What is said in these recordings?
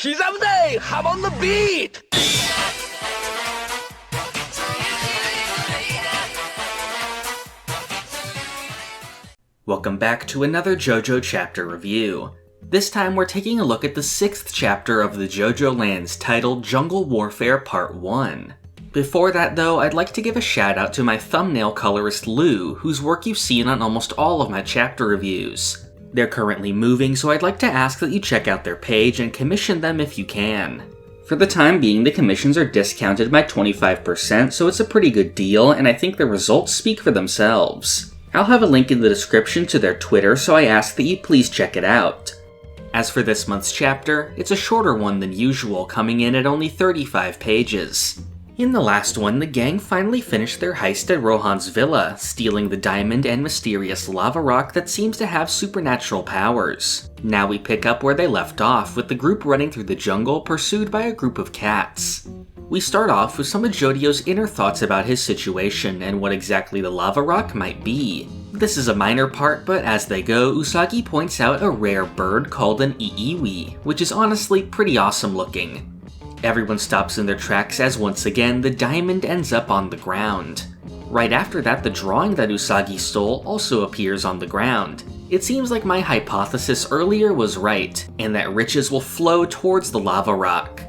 기자부대! Hamon the beat! Welcome back to another JoJo chapter review. This time we're taking a look at the 6th chapter of the JOJOLands titled Jungle Warfare Part 1. Before that though, I'd like to give a shout out to my thumbnail colorist Lou, whose work you've seen on almost all of my chapter reviews. They're currently moving, so I'd like to ask that you check out their page and commission them if you can. For the time being, the commissions are discounted by 25%, so it's a pretty good deal, and I think the results speak for themselves. I'll have a link in the description to their Twitter, so I ask that you please check it out. As for this month's chapter, it's a shorter one than usual, coming in at only 35 pages. In the last one, the gang finally finished their heist at Rohan's villa, stealing the diamond and mysterious lava rock that seems to have supernatural powers. Now we pick up where they left off, with the group running through the jungle pursued by a group of cats. We start off with some of Jodio's inner thoughts about his situation and what exactly the lava rock might be. This is a minor part, but as they go, Usagi points out a rare bird called an iiwi, which is honestly pretty awesome looking. Everyone stops in their tracks as once again the diamond ends up on the ground. Right after that, the drawing that Usagi stole also appears on the ground. It seems like my hypothesis earlier was right, and that riches will flow towards the lava rock.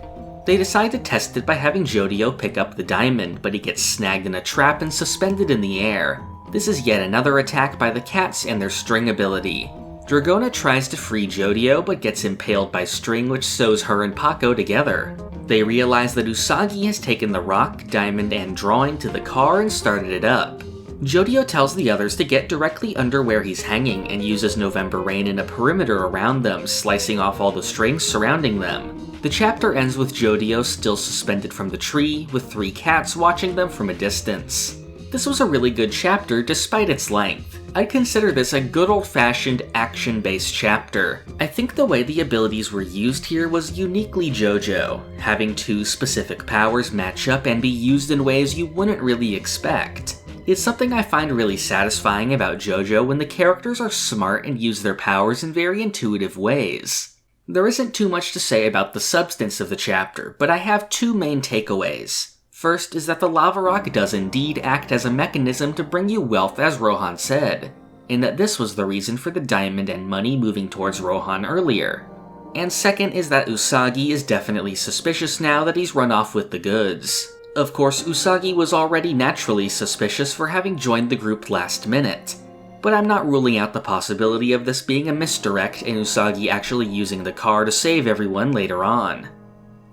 They decide to test it by having Jodio pick up the diamond, but he gets snagged in a trap and suspended in the air. This is yet another attack by the cats and their string ability. Dragona tries to free Jodio, but gets impaled by string which sews her and Paco together. They realize that Usagi has taken the rock, diamond, and drawing to the car and started it up. Jodio tells the others to get directly under where he's hanging and uses November Rain in a perimeter around them, slicing off all the strings surrounding them. The chapter ends with Jodio still suspended from the tree, with 3 cats watching them from a distance. This was a really good chapter despite its length. I'd consider this a good old-fashioned action-based chapter. I think the way the abilities were used here was uniquely JoJo, having 2 specific powers match up and be used in ways you wouldn't really expect. It's something I find really satisfying about JoJo when the characters are smart and use their powers in very intuitive ways. There isn't too much to say about the substance of the chapter, but I have 2 main takeaways. First is that the lava rock does indeed act as a mechanism to bring you wealth, as Rohan said, and that this was the reason for the diamond and money moving towards Rohan earlier. And second is that Usagi is definitely suspicious now that he's run off with the goods. Of course, Usagi was already naturally suspicious for having joined the group last minute, but I'm not ruling out the possibility of this being a misdirect and Usagi actually using the car to save everyone later on.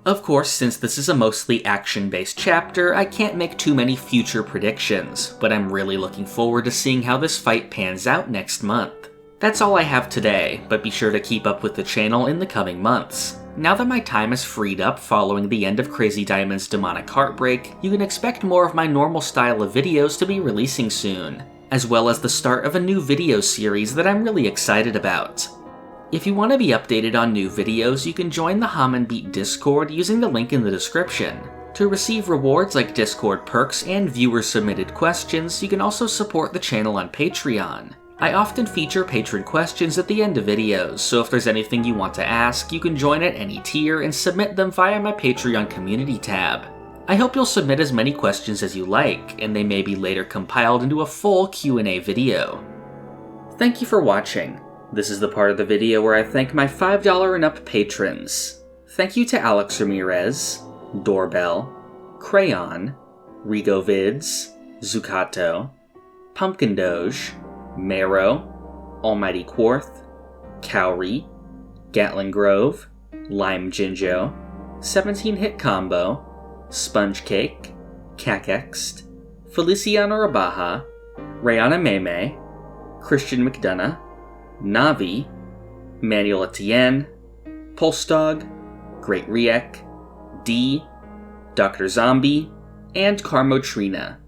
Of course, since this is a mostly action-based chapter, I can't make too many future predictions, but I'm really looking forward to seeing how this fight pans out next month. That's all I have today, but be sure to keep up with the channel in the coming months. Now that my time is freed up following the end of Crazy Diamond's demonic heartbreak, you can expect more of my normal style of videos to be releasing soon, as well as the start of a new video series that I'm really excited about. If you want to be updated on new videos, you can join the Hamon Beat Discord using the link in the description. To receive rewards like Discord perks and viewer-submitted questions, you can also support the channel on Patreon. I often feature patron questions at the end of videos, so if there's anything you want to ask, you can join at any tier and submit them via my Patreon community tab. I hope you'll submit as many questions as you like, and they may be later compiled into a full Q&A video. Thank you for watching. This is the part of the video where I thank my $5 and up patrons. Thank you to Alex Ramirez, Doorbell, Crayon, Rigovids, Zucato, Pumpkin Doge, Marrow, Almighty Quarth, Cowrie, Gatlin Grove, Lime Jinjo, 17 Hit Combo, Sponge Cake, Cakext, Feliciano Rabaja, Rayana Meme, Christian McDonough, Navi, Manuel Etienne, Pulsedog, Great Riek, D, Dr. Zombie, and Carmo Trina.